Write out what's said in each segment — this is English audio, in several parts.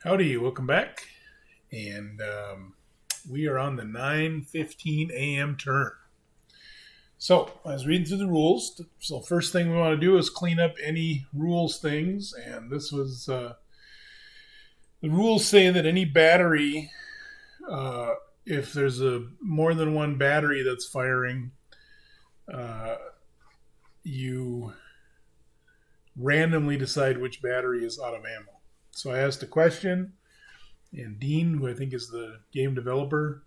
Howdy, welcome back. And we are on the 9:15 a.m. turn. So I was reading through the rules. So first thing we want to do is clean up any rules things. And this was, the rules say that any battery, if there's more than one battery that's firing, you randomly decide which battery is out of ammo. So I asked a question, and Dean, who I think is the game developer,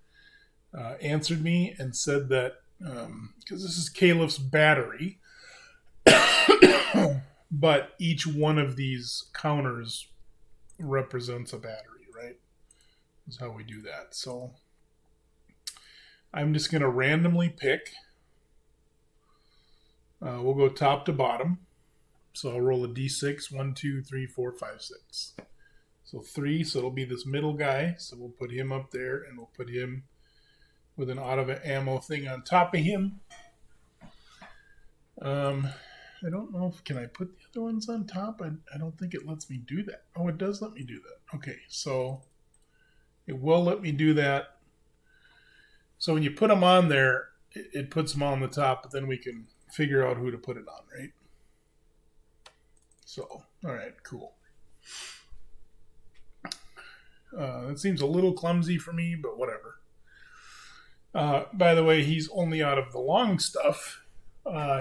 answered me and said that, because this is Caleb's battery, but each one of these counters represents a battery, right? That's how we do that. So I'm just going to randomly pick. We'll go top to bottom. So I'll roll a d6, 1, 2, 3, 4, 5, 6. So 3, so it'll be this middle guy. So we'll put him up there, and we'll put him with an out of ammo thing on top of him. I don't know if, can I put the other ones on top? I don't think it lets me do that. Oh, it does let me do that. Okay, so it will let me do that. So when you put them on there, it puts them on the top, but then we can figure out who to put it on, right? So, all right, cool. That seems a little clumsy for me, but whatever. By the way, he's only out of the long stuff.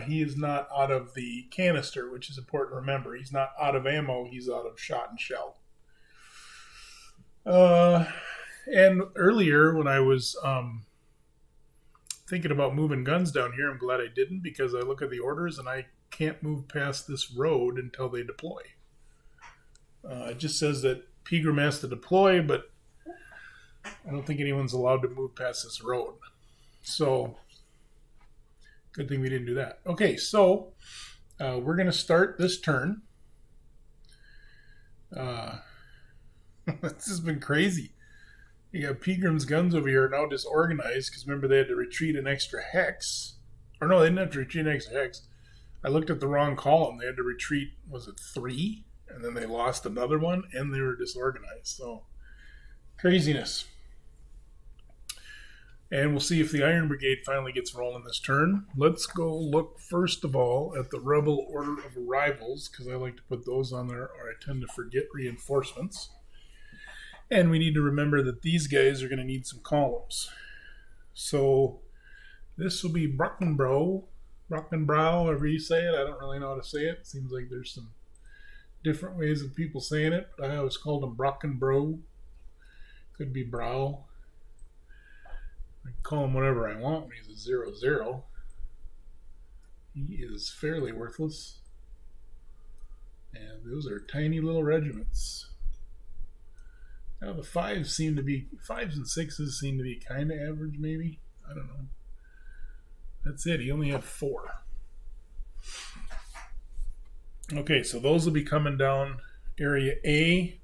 He is not out of the canister, which is important to remember. He's not out of ammo. He's out of shot and shell. And earlier when I was thinking about moving guns down here, I'm glad I didn't, because I look at the orders and I can't move past this road until they deploy. It just says that Pegram has to deploy, but I don't think anyone's allowed to move past this road. So, good thing we didn't do that. Okay, so we're going to start this turn. This has been crazy. You got Pegram's guns over here now disorganized, because remember they had to retreat an extra hex. Or no, they didn't have to retreat an extra hex. I looked at the wrong column. They had to retreat, was it 3? And then they lost another one, and they were disorganized. So, craziness. And we'll see if the Iron Brigade finally gets rolling this turn. Let's go look, first of all, at the Rebel Order of Arrivals, because I like to put those on there, or I tend to forget reinforcements. And we need to remember that these guys are going to need some columns. So, this will be Brockenbrow, however you say it. I don't really know how to say it. Seems like there's some different ways of people saying it, but I always called him Brockenbrow. Could be Brow. I can call him whatever I want when he's a 0-0. He is fairly worthless. And those are tiny little regiments. Now the 5s and 6s seem to be kind of average, maybe. I don't know. That's it. He only had 4. Okay, so those will be coming down Area A.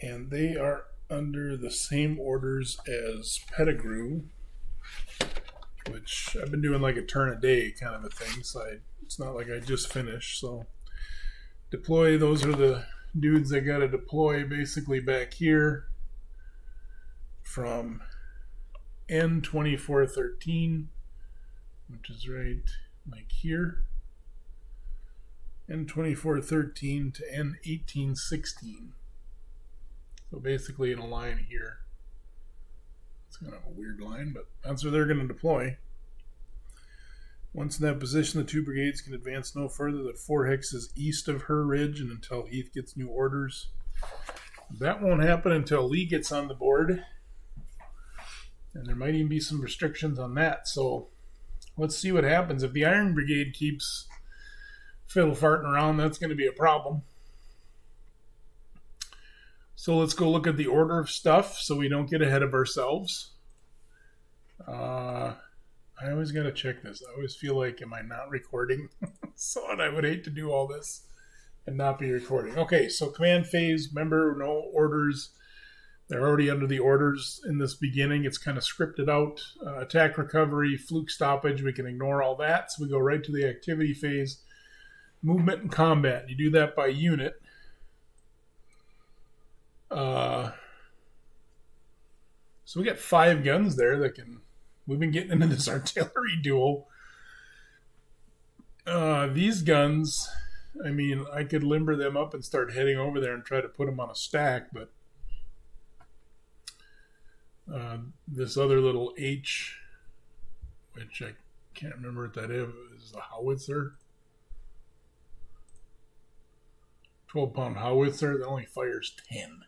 And they are under the same orders as Pettigrew, which I've been doing like a turn a day kind of a thing. So it's not like I just finished. So deploy, those are the dudes I got to deploy basically back here from N2413, which is right like here, N2413 to N1816. So basically in a line here. It's kind of a weird line, but that's where they're going to deploy. Once in that position, the 2 brigades can advance no further than 4 hexes east of her ridge and until Heath gets new orders. That won't happen until Lee gets on the board. And there might even be some restrictions on that. So let's see what happens. If the Iron Brigade keeps fiddle-farting around, that's going to be a problem. So let's go look at the order of stuff so we don't get ahead of ourselves. I always got to check this. I always feel like, am I not recording? So I would hate to do all this and not be recording. Okay, so command phase, remember, no orders. They're already under the orders in this beginning. It's kind of scripted out. Attack recovery, fluke stoppage, we can ignore all that. So we go right to the activity phase. Movement and combat. You do that by unit. So we got 5 guns there that can. We've been getting into this artillery duel. These guns, I mean, I could limber them up and start heading over there and try to put them on a stack, but this other little H, which I can't remember what that is a howitzer. 12-pound howitzer that only fires 10.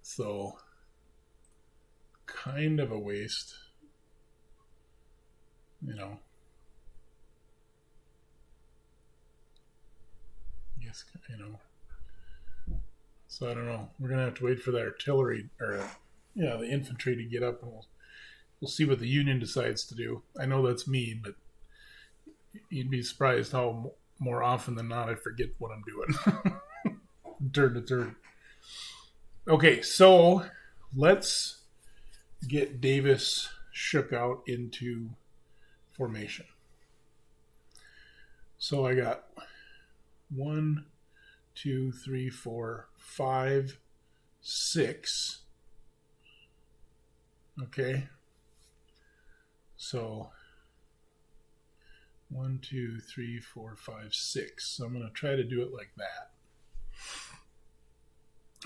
So, kind of a waste. You know. Yes, you know. So I don't know. We're gonna have to wait for the artillery or the infantry to get up, and we'll see what the Union decides to do. I know that's me, but you'd be surprised how more often than not I forget what I'm doing. Turn to turn. Okay, so let's get Davis shook out into formation. So I got 1, 2, 3, 4, 5, 6. Okay. So 1, 2, 3, 4, 5, 6. So I'm going to try to do it like that.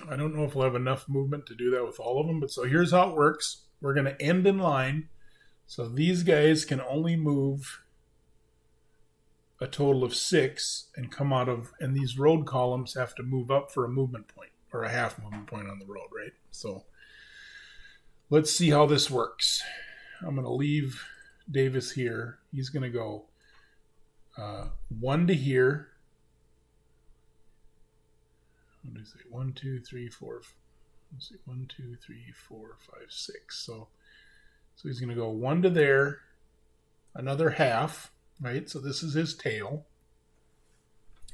I don't know if we'll have enough movement to do that with all of them, but so here's how it works. We're going to end in line. So these guys can only move a total of 6 and come out of, and these road columns have to move up for a movement point or a half movement point on the road, right? So let's see how this works. I'm going to leave Davis here. He's going to go 1 to here. What do you say? 1, 2, 3, 4. Let's see. 1, 2, 3, 4, 5, 6. So he's going to go 1 to there, another half, right? So this is his tail.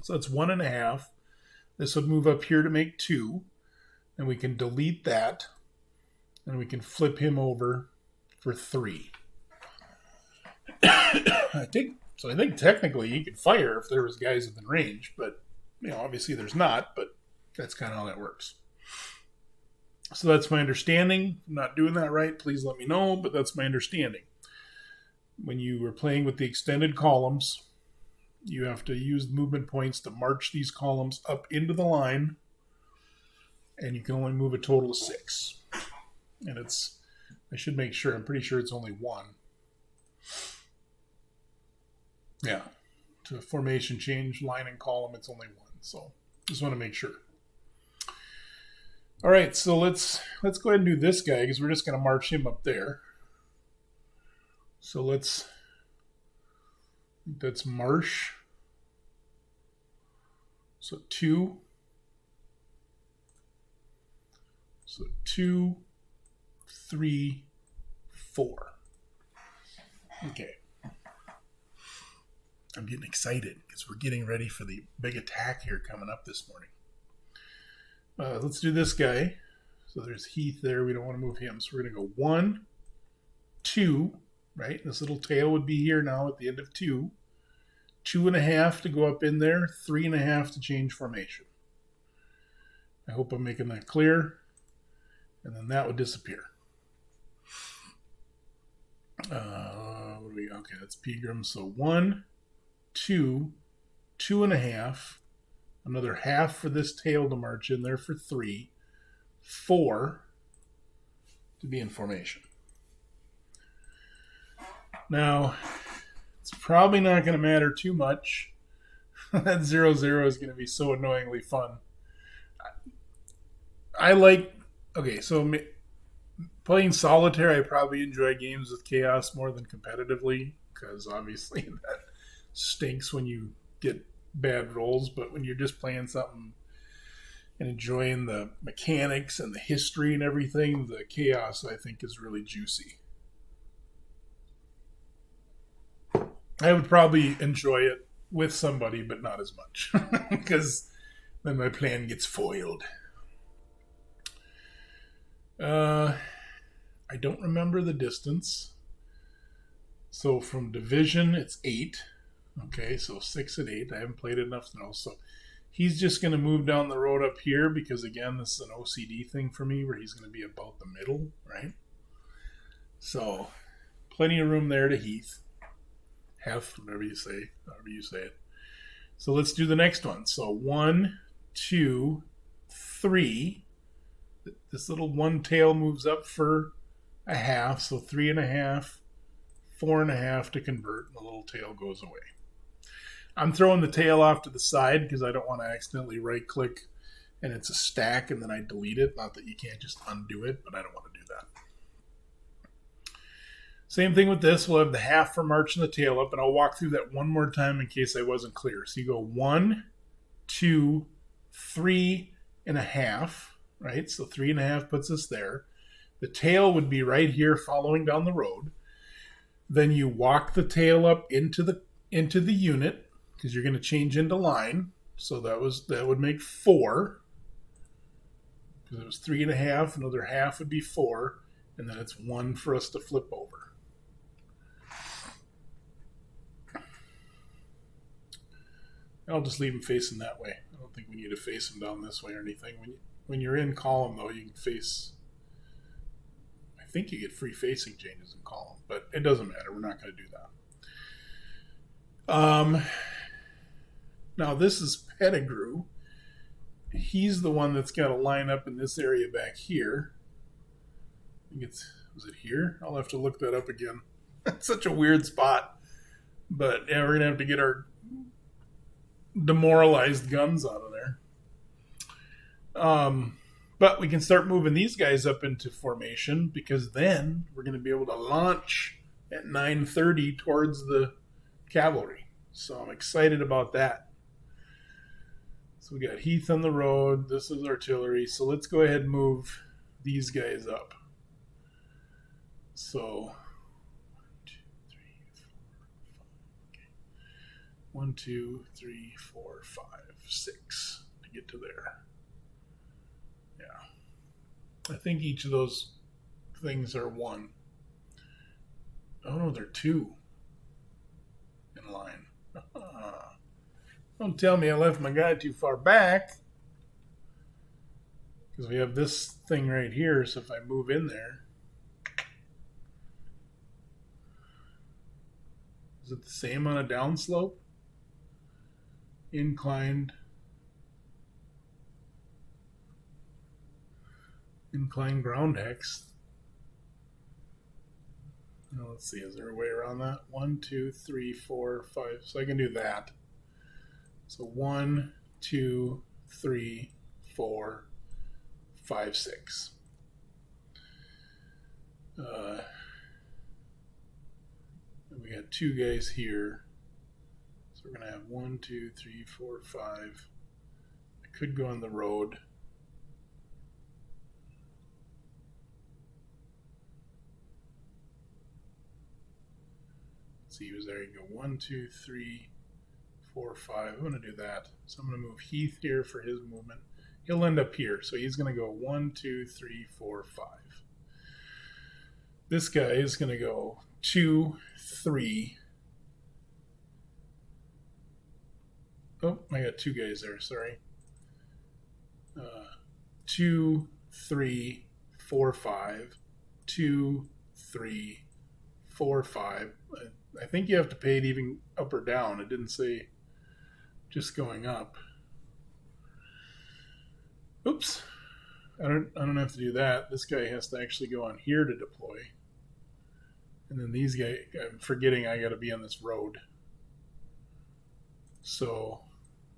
So it's 1.5. This would move up here to make 2. And we can delete that. And we can flip him over for 3. I think technically he could fire if there was guys within range, but obviously there's not, but that's kind of how that works. So that's my understanding. If I'm not doing that right, please let me know, but that's my understanding. When you are playing with the extended columns, you have to use movement points to march these columns up into the line, and you can only move a total of 6. And I should make sure, I'm pretty sure it's only 1. Yeah. To formation change, line and column, it's only 1. So just want to make sure. All right, so let's go ahead and do this guy because we're just going to march him up there. So that's march. So 2. So 2, 3, 4. Okay. I'm getting excited because we're getting ready for the big attack here coming up this morning. Let's do this guy. So there's Heath there. We don't want to move him. So we're going to go 1, 2, right? This little tail would be here now at the end of 2. 2.5 to go up in there. 3.5 to change formation. I hope I'm making that clear. And then that would disappear. Okay, that's Pegram. So 1, 2, 2.5. Another half for this tail to march in there for 3. 4 to be in formation. Now, it's probably not going to matter too much. That 0-0 is going to be so annoyingly fun. So playing solitaire, I probably enjoy games with chaos more than competitively, because obviously that stinks when you get bad rolls, but when you're just playing something and enjoying the mechanics and the history and everything, the chaos, I think, is really juicy. I would probably enjoy it with somebody, but not as much, because then my plan gets foiled. I don't remember the distance. So from division, it's 8. Okay, so 6 and 8. I haven't played it enough to know. So He's just going to move down the road up here because, again, this is an OCD thing for me where he's going to be about the middle, right? So, plenty of room there to Heath. Hef, whatever you say it. So, let's do the next one. So, 1, 2, 3. This little one tail moves up for a half, so 3.5, 4.5 to convert, and the little tail goes away. I'm throwing the tail off to the side because I don't want to accidentally right-click and it's a stack and then I delete it. Not that you can't just undo it, but I don't want to do that. Same thing with this. We'll have the half for marching the tail up, and I'll walk through that one more time in case I wasn't clear. So you go 1, 2, 3.5, right? So 3.5 puts us there. The tail would be right here following down the road. Then you walk the tail up into the unit because you're going to change into line. So that would make 4. Because it was 3.5, another half would be 4, and then it's 1 for us to flip over. I'll just leave them facing that way. I don't think we need to face them down this way or anything. When you're in column, though, you can face... I think you get free facing changes in column, but it doesn't matter. We're not going to do that. Now, this is Pettigrew. He's the one that's got to line up in this area back here. I think was it here? I'll have to look that up again. That's such a weird spot. But yeah, we're going to have to get our demoralized guns out of there. But we can start moving these guys up into formation because then we're going to be able to launch at 9:30 towards the cavalry. So I'm excited about that. So we got Heath on the road. This is artillery. So let's go ahead and move these guys up. So 1, 2, 3, 4, 5, 6 to get to there. Yeah. I think each of those things are 1. Oh no, they're 2 in line. Don't tell me I left my guy too far back. Because we have this thing right here, so if I move in there... Is it the same on a downslope? Inclined ground hex. Now let's see, is there a way around that? 1, 2, 3, 4, 5. So I can do that. So 1, 2, 3, 4, 5, 6. And we got 2 guys here. So we're going to have 1, 2, 3, 4, 5. I could go on the road. See, he was there. You go 1, 2, 3, 4, 5. I'm going to do that. So I'm going to move Heath here for his movement. He'll end up here. So he's going to go 1, 2, 3, 4, 5. This guy is going to go 2, 3. Oh, I got 2 guys there. Sorry. 2, 3, 4, 5. 2, 3, 4, 5. I think you have to pay it even up or down. It didn't say just going up. Oops. I don't have to do that. This guy has to actually go on here to deploy. And then these guys, I'm forgetting I got to be on this road. So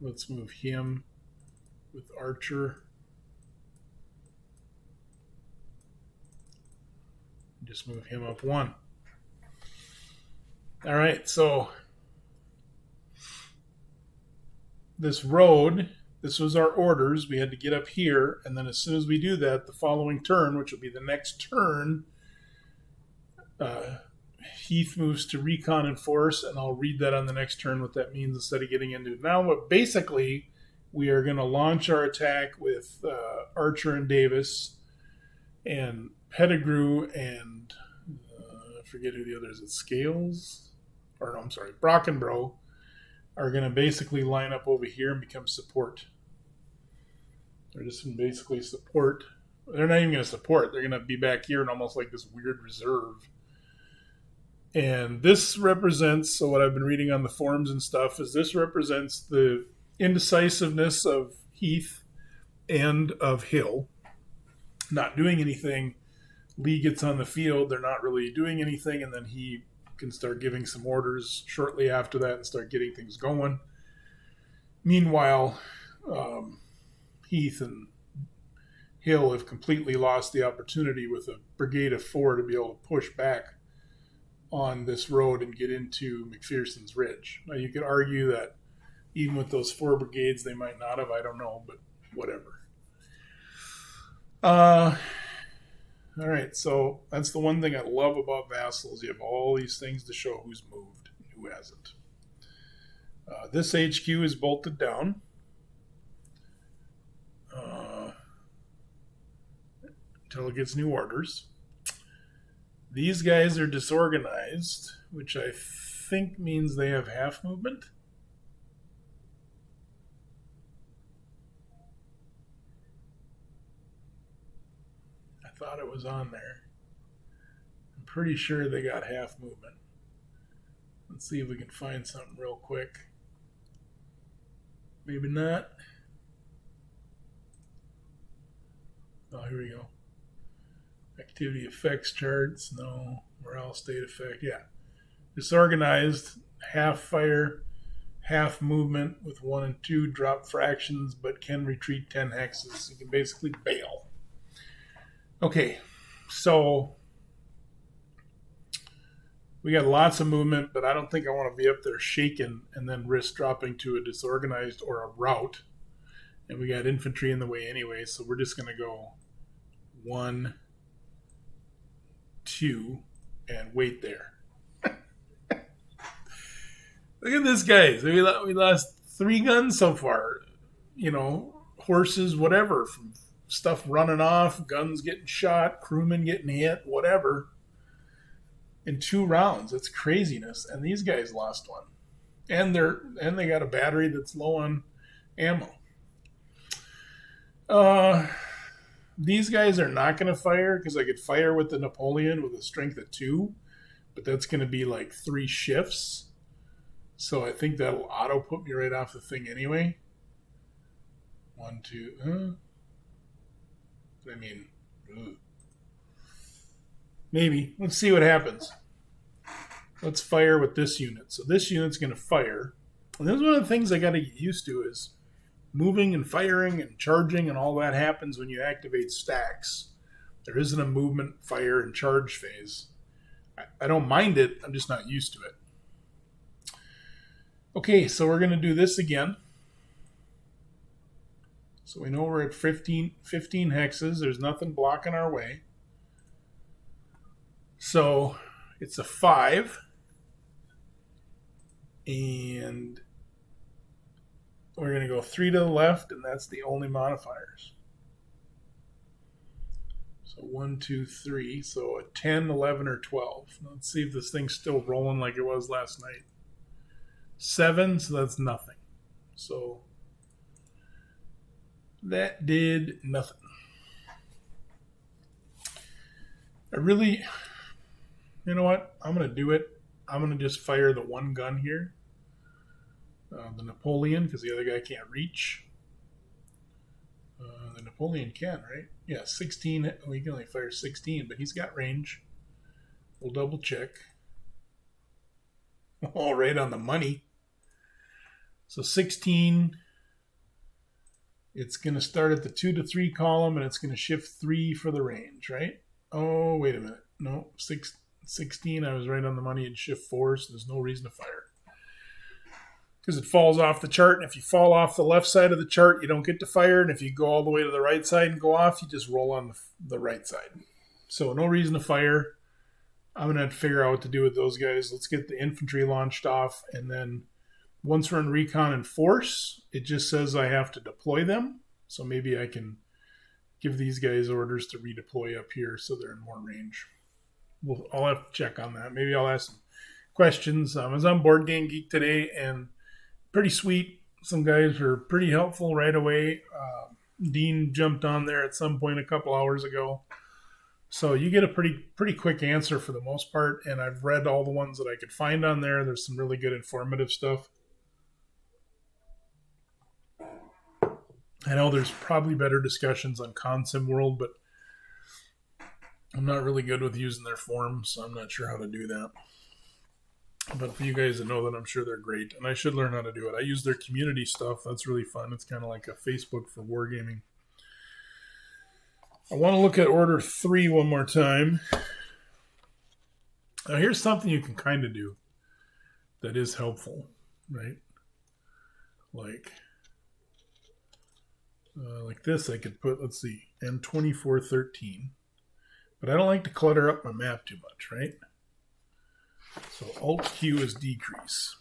let's move him with Archer. Just move him up 1. All right, so this road, this was our orders. We had to get up here, and then as soon as we do that, the following turn, which will be the next turn, Heath moves to recon and force, and I'll read that on the next turn what that means instead of getting into it now. But basically, we are going to launch our attack with Archer and Davis and Pettigrew and I forget who the other is. It's Scales? Or no, I'm sorry, Brockenbrough are going to basically line up over here and become support. They're just going to basically support. They're not even going to support. They're going to be back here in almost like this weird reserve. And this represents, so what I've been reading on the forums and stuff, is this represents the indecisiveness of Heath and of Hill not doing anything. Lee gets on the field, they're not really doing anything, and then he can start giving some orders shortly after that and start getting things going. Meanwhile, Heath and Hill have completely lost the opportunity with a brigade of 4 to be able to push back on this road and get into McPherson's Ridge. Now, you could argue that even with those 4 brigades, they might not have. I don't know, but whatever. All right, so that's the one thing I love about Vassals. You have all these things to show who's moved and who hasn't. This HQ is bolted down. Until it gets new orders. These guys are disorganized, which I think means they have half movement. I thought it was on there. I'm pretty sure they got half movement. Let's see if we can find something real quick. Maybe not. Oh, here we go. Activity effects charts. No. Morale state effect. Yeah. Disorganized. Half fire. Half movement with 1 and 2 drop fractions, but can retreat 10 hexes. You can basically bail. Okay. So we got lots of movement, but I don't think I want to be up there shaking and then risk dropping to a disorganized or a rout. And we got infantry in the way anyway, so we're just going to go 1, 2, and wait there. Look at this, guys. We lost 3 guns so far. You know, horses, whatever, from stuff running off, guns getting shot, crewmen getting hit, whatever. In 2 rounds. It's craziness. And these guys lost 1. And they got a battery that's low on ammo. These guys are not going to fire because I could fire with the Napoleon with a strength of 2, but that's going to be like 3 shifts. So I think that'll auto put me right off the thing anyway. 1, 2. I mean, maybe. Let's see what happens. Let's fire with this unit. So this unit's going to fire. And this is one of the things I got to get used to is moving and firing and charging and all that happens when you activate stacks. There isn't a movement, fire, and charge phase. I don't mind it. I'm just not used to it. Okay, so we're going to do this again. So we know we're at 15 hexes. There's nothing blocking our way. So it's a 5. And we're going to go 3 to the left, and that's the only modifiers. So 1, 2, 3. So a 10, 11, or 12. Let's see if this thing's still rolling like it was last night. 7, so that's nothing. So that did nothing. You know what? I'm going to do it. I'm going to just fire the 1 gun here. The Napoleon, because the other guy can't reach. The Napoleon can, right? Yeah, 16. Well, he can only fire 16, but he's got range. We'll double check. All right, on the money. So 16. It's going to start at the 2 to 3 column, and it's going to shift 3 for the range, right? Oh, wait a minute. No, 16. I was right on the money and shift 4, so there's no reason to fire. Because it falls off the chart, and if you fall off the left side of the chart, you don't get to fire, and if you go all the way to the right side and go off, you just roll on the right side. So no reason to fire. I'm going to have to figure out what to do with those guys. Let's get the infantry launched off, and then once we're in recon and force, it just says I have to deploy them. So maybe I can give these guys orders to redeploy up here so they're in more range. I'll have to check on that. Maybe I'll ask some questions. I was on Board Game Geek today, and pretty sweet. Some guys were pretty helpful right away. Dean jumped on there at some point a couple hours ago. So you get a pretty quick answer for the most part, and I've read all the ones that I could find on there. There's some really good informative stuff. I know there's probably better discussions on Consim World, but I'm not really good with using their forums, so I'm not sure how to do that. But for you guys that know that, I'm sure they're great, and I should learn how to do it. I use their community stuff. That's really fun. It's kind of like a Facebook for wargaming. I want to look at Order 3 one more time. Now, here's something you can kind of do that is helpful, right? Like this, I could put, let's see, M2413. But I don't like to clutter up my map too much, right? So Alt-Q is decrease.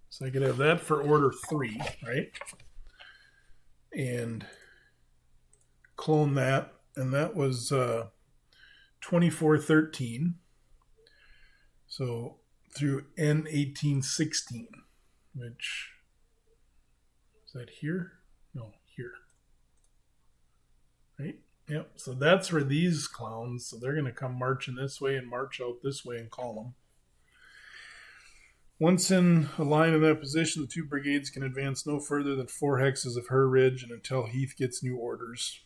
So I could have that for Order 3, right? And clone that. And that was 2413. So through N1816, which is that here? No, here. Right? Yep. So that's where these clowns, so they're going to come marching this way and march out this way and call them. Once in a line in that position, the two brigades can advance no further than 4 hexes of her ridge and until Heath gets new orders.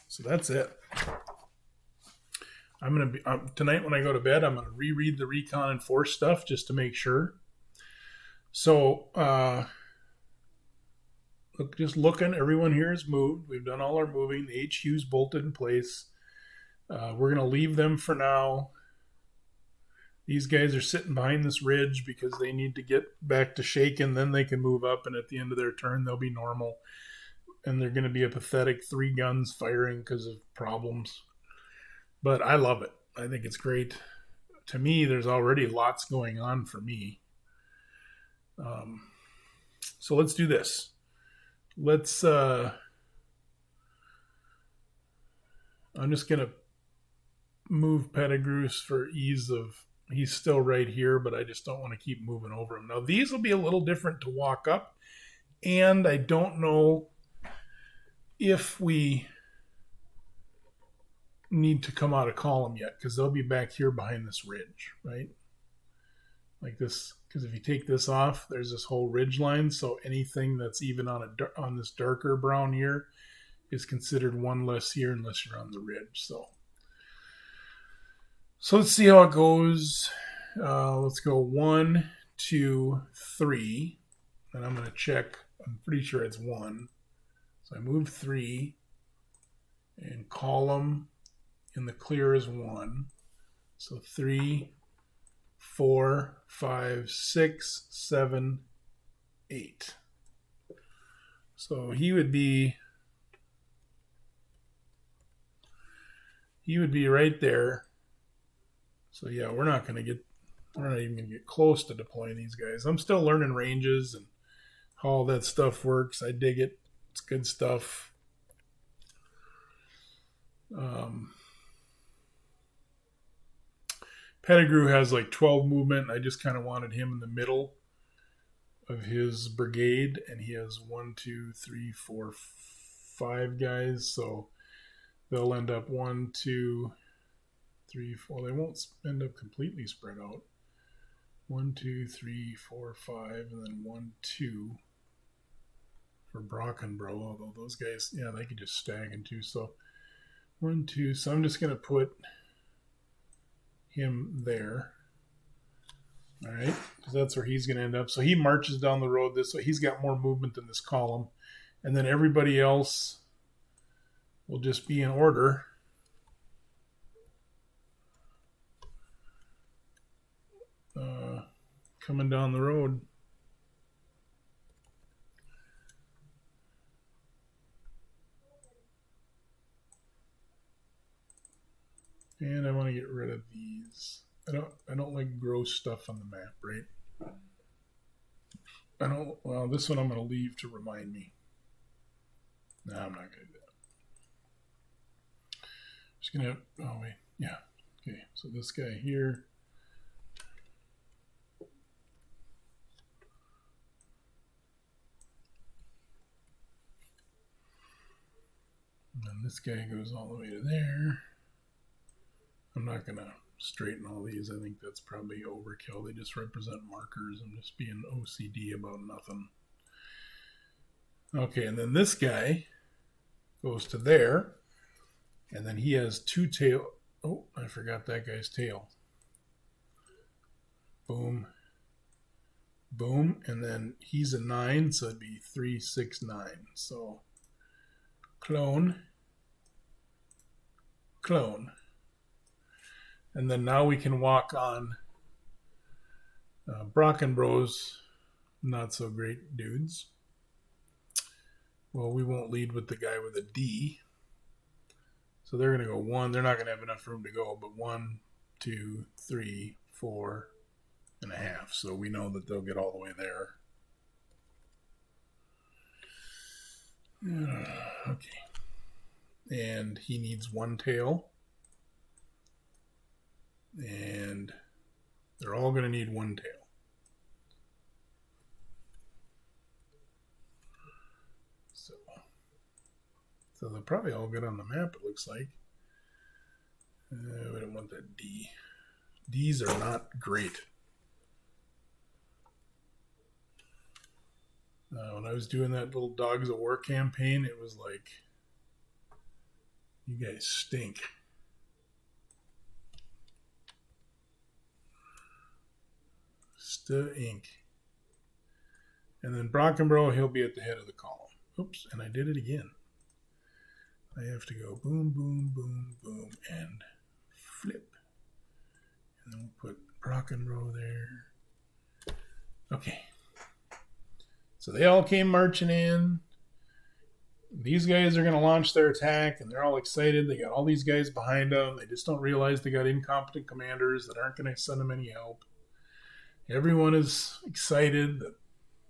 So that's it. I'm going to be tonight when I go to bed, I'm going to reread the recon and force stuff just to make sure. So, just looking, everyone here is moved. We've done all our moving. The HQ's bolted in place. We're going to leave them for now. These guys are sitting behind this ridge because they need to get back to shaking. Then they can move up, and at the end of their turn, they'll be normal. And they're going to be a pathetic 3 guns firing because of problems. But I love it. I think it's great. To me, there's already lots going on for me. So let's do this. Let's, I'm just going to move Pettigrews for ease of, he's still right here, but I just don't want to keep moving over him. Now, these will be a little different to walk up, and I don't know if we need to come out of column yet, because they'll be back here behind this ridge, right? Like this, because if you take this off, there's this whole ridge line, so anything that's even on this darker brown here is considered one less here unless you're on the ridge. So let's see how it goes. Let's go 1, 2, 3, and I'm going to check. I'm pretty sure it's 1. So I move 3, and column in the clear is 1. So 3, 4, 5, 6, 7, 8. So he would be right there. So yeah, we're not even going to get close to deploying these guys. I'm still learning ranges and how all that stuff works. I dig it. It's good stuff. Pettigrew has like 12 movement. I just kind of wanted him in the middle of his brigade, and he has 1, 2, 3, 4, 5 guys. So they'll end up 1, 2, 3, 4. They won't end up completely spread out. 1, 2, 3, 4, 5, and then 1, 2 for Brockenbro. Although those guys, yeah, they could just stag into. So 1, 2. So I'm just going to put him there. All right, because that's where he's going to end up. So he marches down the road this way. He's got more movement in this column. And then everybody else will just be in order. Coming down the road. And I want to get rid of these. I don't like gross stuff on the map, right? Well, this one I'm going to leave to remind me. No, I'm not going to do that. Just going to, oh wait, yeah. Okay, so this guy here. And this guy goes all the way to there. I'm not going to straighten all these. I think that's probably overkill. They just represent markers. I'm just being OCD about nothing. Okay, and then this guy goes to there. And then he has two tail. Oh, I forgot that guy's tail. Boom. Boom. And then he's a 9, so it'd be 3, 6, 9. So clone. Clone. And then now we can walk on Brockenbro's not so great dudes. Well, we won't lead with the guy with a D. So they're going to go 1. They're not going to have enough room to go, but 1, 2, 3, 4 and a half. So we know that they'll get all the way there. Okay. And he needs 1 tail. And they're all going to need 1 tail. So they'll probably all get on the map, it looks like. We don't want that D. Ds are not great. When I was doing that little Dogs of War campaign, it was like, you guys stink. Stink. And then Brockenbro, he'll be at the head of the column. Oops, and I did it again. I have to go boom, boom, boom, boom, and flip. And then we'll put Brockenbro there. Okay. So they all came marching in. These guys are going to launch their attack, and they're all excited. They got all these guys behind them. They just don't realize they got incompetent commanders that aren't going to send them any help. Everyone is excited. The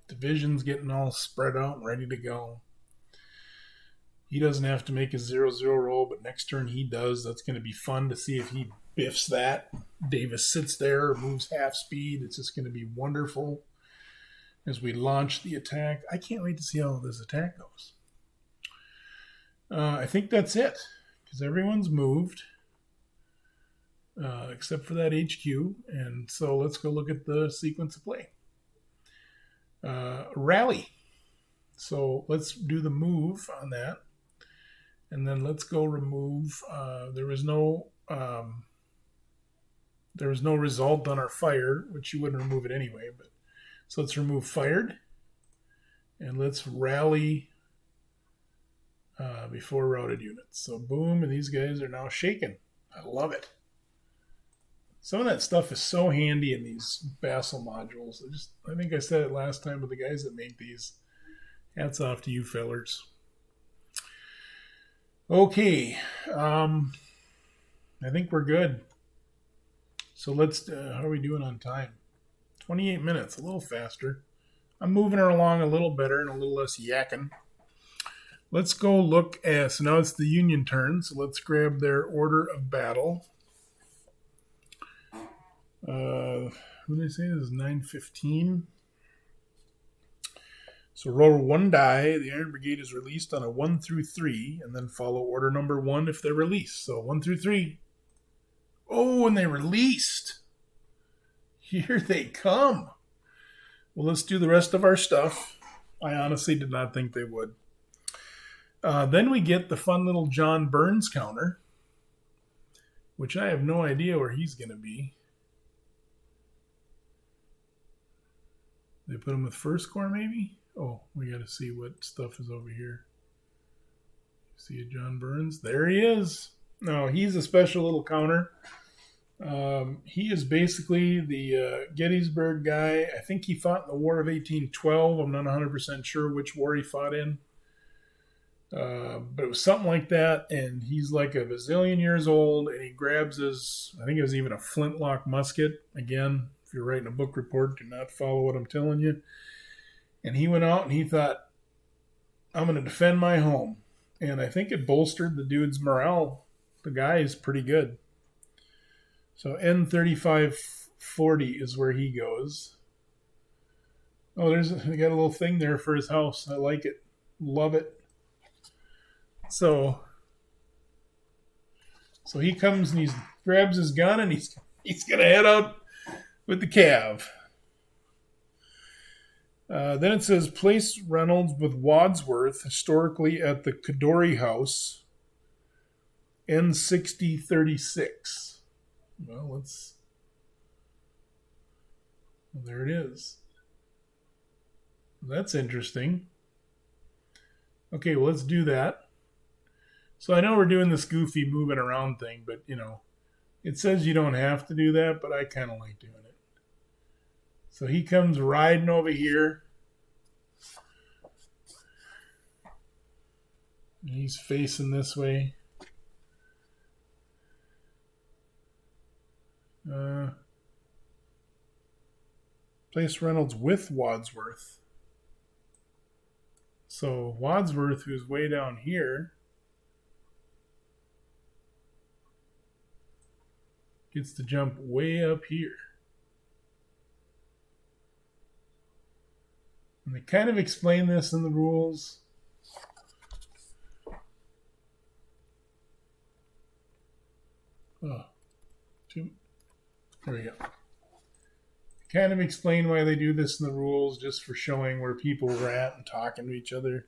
division's getting all spread out and ready to go. He doesn't have to make a 0-0 roll, but next turn he does. That's going to be fun to see if he biffs that. Davis sits there, moves half speed. It's just going to be wonderful as we launch the attack. I can't wait to see how this attack goes. I think that's it, because everyone's moved, except for that HQ. And so let's go look at the sequence of play. Rally. So let's do the move on that. And then let's go remove. There was no result on our fire, which you wouldn't remove it anyway. But so let's remove fired, and let's rally before routed units. So boom, and these guys are now shaken. I love it. Some of that stuff is so handy in these Basel modules. I think I said it last time, but the guys that make these, hats off to you fellers. Okay, I think we're good. So let's, how are we doing on time? 28 minutes, a little faster. I'm moving her along a little better and a little less yakking. Let's go look at, so now it's the Union turn, so let's grab their order of battle. What did I say? This is 9:15. So roll 1 die. The Iron Brigade is released on a 1 through 3, and then follow order number 1 if they're released. So 1 through 3. Oh, and they released. Here they come. Well, let's do the rest of our stuff. I honestly did not think they would. Then we get the fun little John Burns counter, which I have no idea where he's going to be. They put him with First Corps, maybe? Oh, we got to see what stuff is over here. See a John Burns? There he is. No, he's a special little counter. He is basically the Gettysburg guy. I think he fought in the War of 1812. I'm not 100% sure which war he fought in. But it was something like that, and he's like a bazillion years old, and he grabs his, I think it was even a flintlock musket. Again, if you're writing a book report, do not follow what I'm telling you. And he went out and he thought, I'm going to defend my home. And I think it bolstered the dude's morale. The guy is pretty good. So N3540 is where he goes. Oh, they got a little thing there for his house. I like it. Love it. So he comes and he grabs his gun and he's gonna head out with the cav. Then it says place Reynolds with Wadsworth historically at the Kadori House, N6036. Well, there it is. That's interesting. Okay, well, let's do that. So I know we're doing this goofy moving around thing, but, it says you don't have to do that, but I kind of like doing it. So he comes riding over here. He's facing this way. Place Reynolds with Wadsworth. So Wadsworth, who's way down here, gets to jump way up here. And they kind of explain this in the rules. There we go. Kind of explain why they do this in the rules, just for showing where people were at and talking to each other.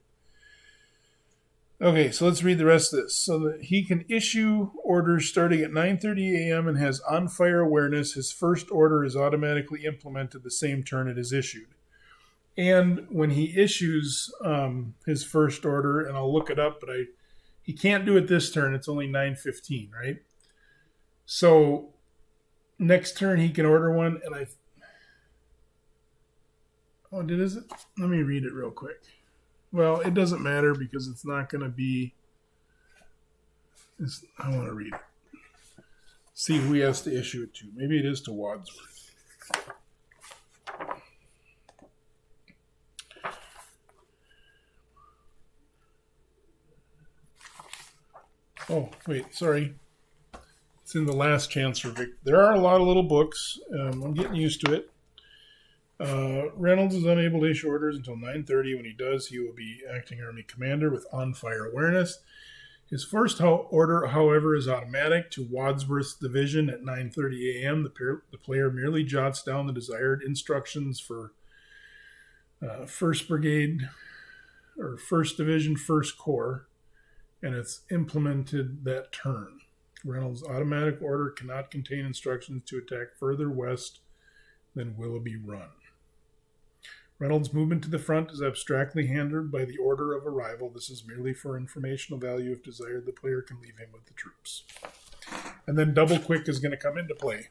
Okay, so let's read the rest of this. So that he can issue orders starting at 9:30 a.m. and has on-fire awareness. His first order is automatically implemented the same turn it is issued. And when he issues his first order, and I'll look it up, but he can't do it this turn. It's only 9:15, right? So next turn he can order one, and let me read it real quick. Well, it doesn't matter because it's not going to be. I want to read it. See who he has to issue it to. Maybe it is to Wadsworth. Oh, wait, sorry. It's in the last chance for Vic. There are a lot of little books. I'm getting used to it. Reynolds is unable to issue orders until 9:30. When he does, he will be acting Army Commander with on-fire awareness. His first order, however, is automatic to Wadsworth's division at 9:30 a.m. The player merely jots down the desired instructions for 1st Brigade or 1st Division, 1st Corps, and it's implemented that turn. Reynolds' automatic order cannot contain instructions to attack further west than Willoughby Run. Reynolds' movement to the front is abstractly handled by the order of arrival. This is merely for informational value. If desired, the player can leave him with the troops. And then double quick is going to come into play.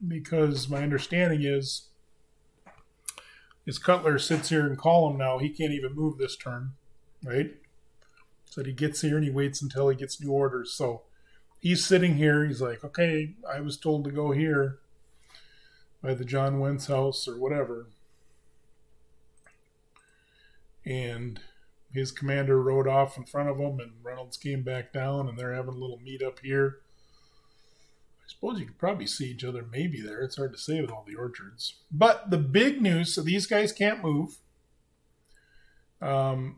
Because my understanding is Cutler sits here in column now. He can't even move this turn, right? So he gets here and he waits until he gets new orders. So he's sitting here. He's like, okay, I was told to go here by the John Wentz house or whatever. And his commander rode off in front of him, and Reynolds came back down, and they're having a little meet up here. I suppose you could probably see each other maybe there. It's hard to say with all the orchards. But the big news, so these guys can't move.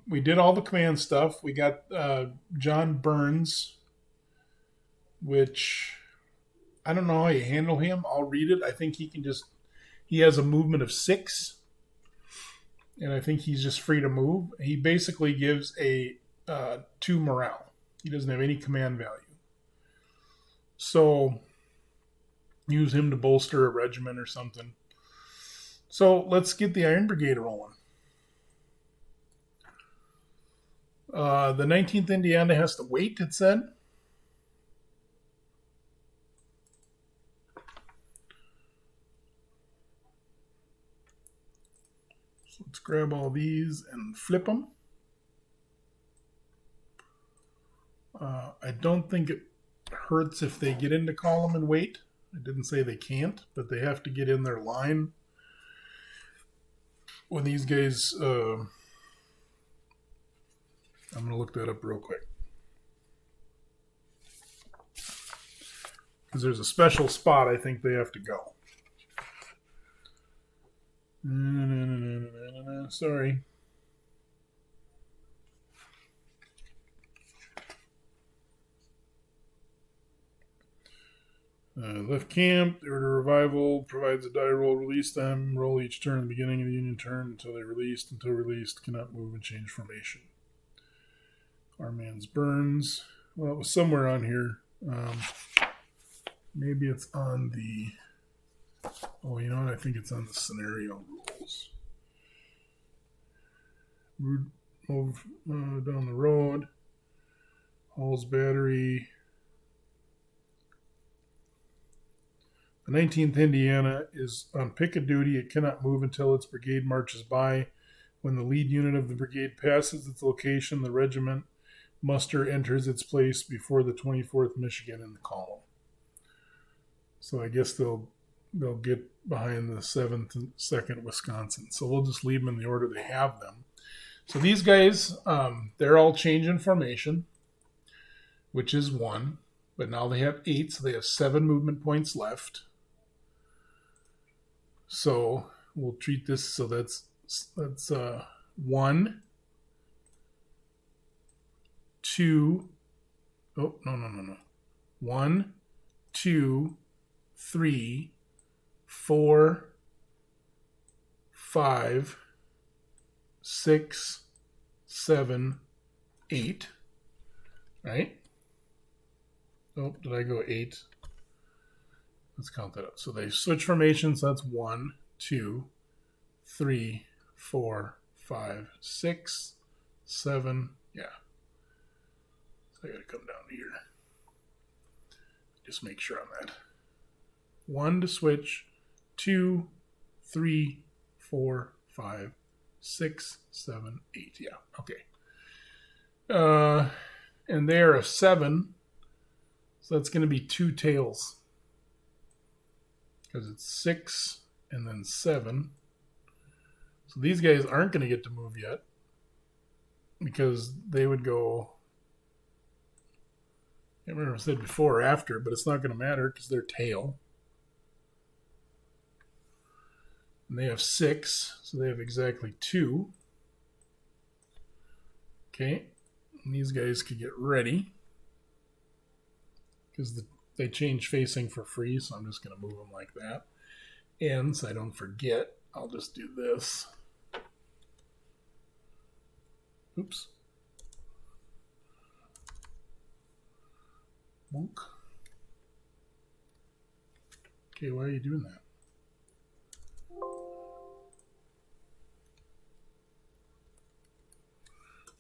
We did all the command stuff. We got John Burns, which I don't know how you handle him. I'll read it. I think he has a movement of 6. And I think he's just free to move. He basically gives a 2 morale. He doesn't have any command value. So use him to bolster a regiment or something. So let's get the Iron Brigade rolling. The 19th Indiana has to wait, it said. So let's grab all these and flip them. I don't think it hurts if they get into column and wait. I didn't say they can't, but they have to get in their line. When these guys... I'm going to look that up real quick. Because there's a special spot I think they have to go. Sorry. Left camp, the order of revival provides a die roll, release them, roll each turn at the beginning of the Union turn until they're released. Until released, cannot move and change formation. Our man's burns. Well, it was somewhere on here. Maybe it's on the... Oh, you know what? I think it's on the scenario rules. Move down the road. Hall's battery... The 19th Indiana is on picket duty. It cannot move until its brigade marches by. When the lead unit of the brigade passes its location, the regiment muster enters its place before the 24th Michigan in the column. So I guess they'll get behind the 7th and 2nd Wisconsin. So we'll just leave them in the order they have them. So these guys, they're all changing formation, which is 1. But now they have 8, so they have 7 movement points left. So we'll treat this, so that's 1, 2, oh, no. 1, 2, 3, 4, 5, 6, 7, 8, right? Oh, did I go 8? Let's count that up. So they switch formations. That's 1, 2, 3, 4, 5, 6, 7. Yeah. So I got to come down to here. Just make sure on that. 1 to switch. 2, 3, 4, 5, 6, 7, 8. Yeah. Okay. And they are a 7. So that's going to be 2 tails. Because it's 6 and then 7. So these guys aren't going to get to move yet. Because they would go... I can't remember if I said before or after, but it's not going to matter because they're tail. And they have 6, so they have exactly 2. Okay. And these guys could get ready. Because they change facing for free, so I'm just going to move them like that. And so I don't forget, I'll just do this. Oops. Wonk. Okay, why are you doing that?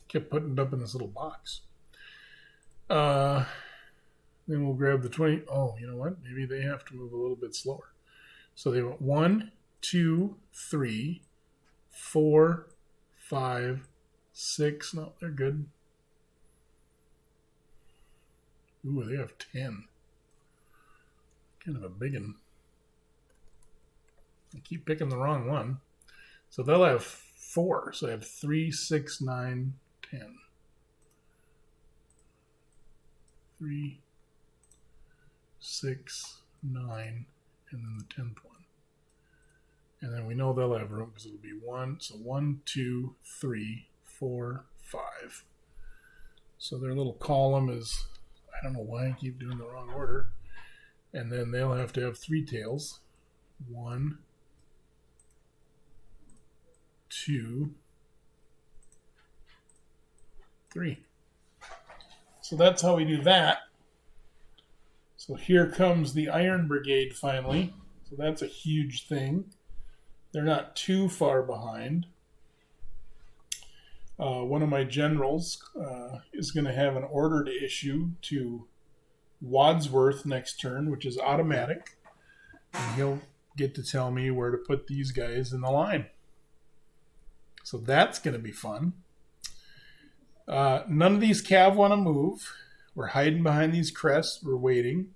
Kept putting it up in this little box. Then we'll grab the 20. Oh, you know what? Maybe they have to move a little bit slower. So they went 1, 2, 3, 4, 5, 6. No, they're good. Ooh, they have 10. Kind of a big one. I keep picking the wrong one. So they'll have 4. So they have 3, 6, 9, 10. 3, 6, 9, and then the 10th one. And then we know they'll have room because it'll be 1. So 1, 2, 3, 4, 5. So their little column is, I don't know why I keep doing the wrong order. And then they'll have to have 3 tails. 1, 2, 3. So that's how we do that. So here comes the Iron Brigade finally. So that's a huge thing. They're not too far behind. One of my generals is going to have an order to issue to Wadsworth next turn, which is automatic. And he'll get to tell me where to put these guys in the line. So that's going to be fun. None of these cav want to move. We're hiding behind these crests. We're waiting.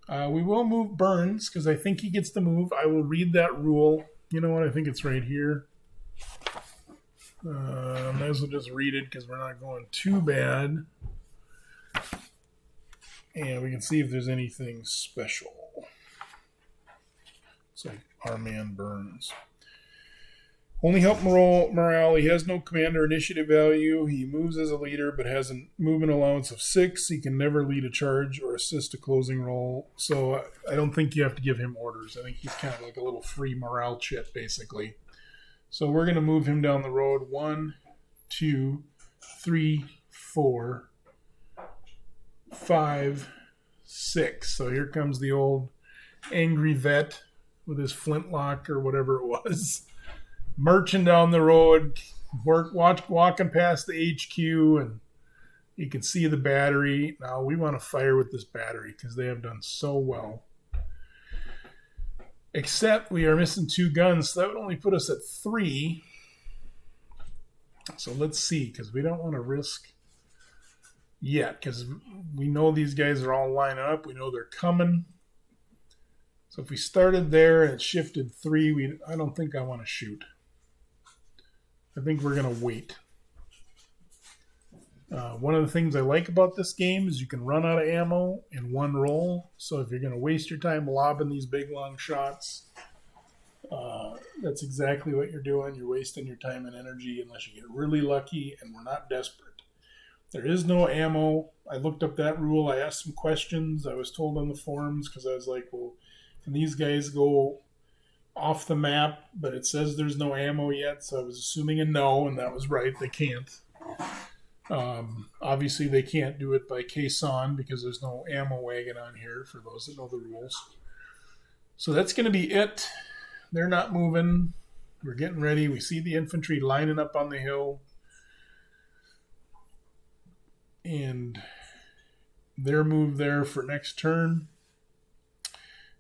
We will move Burns because I think he gets to move. I will read that rule. You know what? I think it's right here. Might as well just read it because we're not going too bad. And we can see if there's anything special. It's like our man Burns. Only help morale. He has no commander initiative value. He moves as a leader, but has a movement allowance of 6. He can never lead a charge or assist a closing roll. So I don't think you have to give him orders. I think he's kind of like a little free morale chip, basically. So we're going to move him down the road. 1, 2, 3, 4, 5, 6. So here comes the old angry vet with his flintlock or whatever it was. Marching down the road, walking past the HQ, and you can see the battery. Now we want to fire with this battery because they have done so well. Except we are missing 2 guns, so that would only put us at 3. So let's see, because we don't want to risk yet, because we know these guys are all lining up. We know they're coming. So if we started there and shifted 3, I don't think I want to shoot. I think we're going to wait. One of the things I like about this game is you can run out of ammo in one roll. So if you're going to waste your time lobbing these big, long shots, that's exactly what you're doing. You're wasting your time and energy unless you get really lucky, and we're not desperate. There is no ammo. I looked up that rule. I asked some questions. I was told on the forums because I was like, well, can these guys go off the map, but it says there's no ammo yet, so I was assuming a no, and that was right. They can't. Obviously, they can't do it by caisson because there's no ammo wagon on here for those that know the rules. So that's going to be it. They're not moving. We're getting ready. We see the infantry lining up on the hill, and their move there for next turn.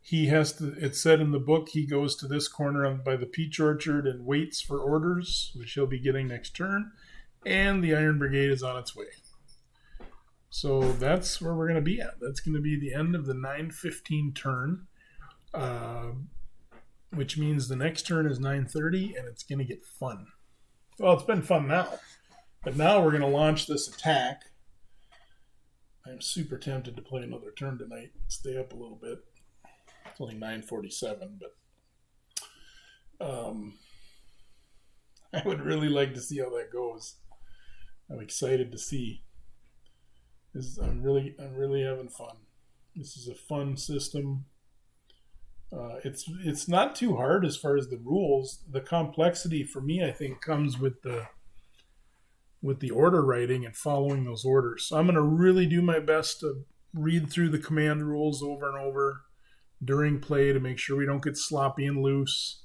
He has to, it said in the book, he goes to this corner by the peach orchard and waits for orders, which he'll be getting next turn. And the Iron Brigade is on its way. So that's where we're going to be at. That's going to be the end of the 9:15 turn, which means the next turn is 9:30, and it's going to get fun. Well, it's been fun now. But now we're going to launch this attack. I'm super tempted to play another turn tonight. Stay up a little bit. It's only 9:47, but I would really like to see how that goes. I'm excited to see. I'm really having fun. This is a fun system. It's not too hard as far as the rules. The complexity for me, I think, comes with the order writing and following those orders. So I'm going to really do my best to read through the command rules over and over during play to make sure we don't get sloppy and loose.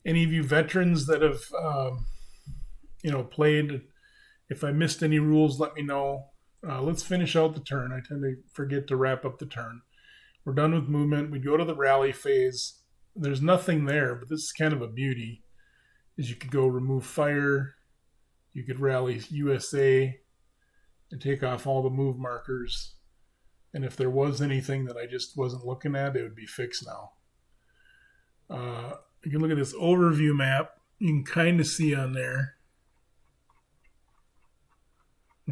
Any of you veterans that have played, if I missed any rules, let me know. Let's finish out the turn. I tend to forget to wrap up the turn. We're done with movement. We go to the rally phase. There's nothing there, but this is kind of a beauty, is you could go remove fire. You could rally USA and take off all the move markers. And if there was anything that I just wasn't looking at, it would be fixed now. You can look at this overview map. You can kind of see on there.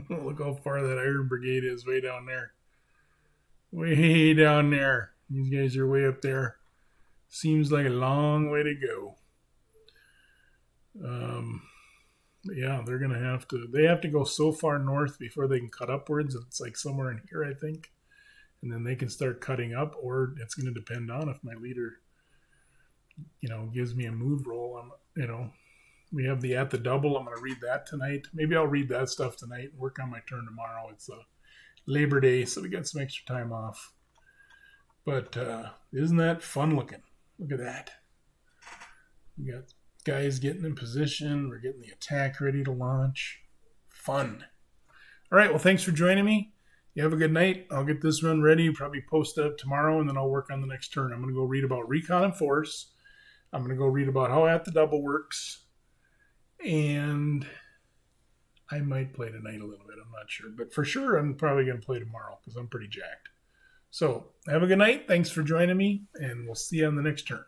Look how far that Iron Brigade is, way down there. Way down there. These guys are way up there. Seems like a long way to go. Yeah, they're going to have to... They have to go so far north before they can cut upwards. It's like somewhere in here, I think. And then they can start cutting up, or it's going to depend on if my leader, gives me a move roll. We have the at the double. I'm going to read that tonight. Maybe I'll read that stuff tonight and work on my turn tomorrow. It's Labor Day, so we got some extra time off. But isn't that fun looking? Look at that. We got guys getting in position. We're getting the attack ready to launch. Fun. All right, well, thanks for joining me. You have a good night. I'll get this run ready, probably post it up tomorrow, and then I'll work on the next turn. I'm going to go read about recon and force. I'm going to go read about how at the double works. And I might play tonight a little bit. I'm not sure. But for sure, I'm probably going to play tomorrow because I'm pretty jacked. So have a good night. Thanks for joining me, and we'll see you on the next turn.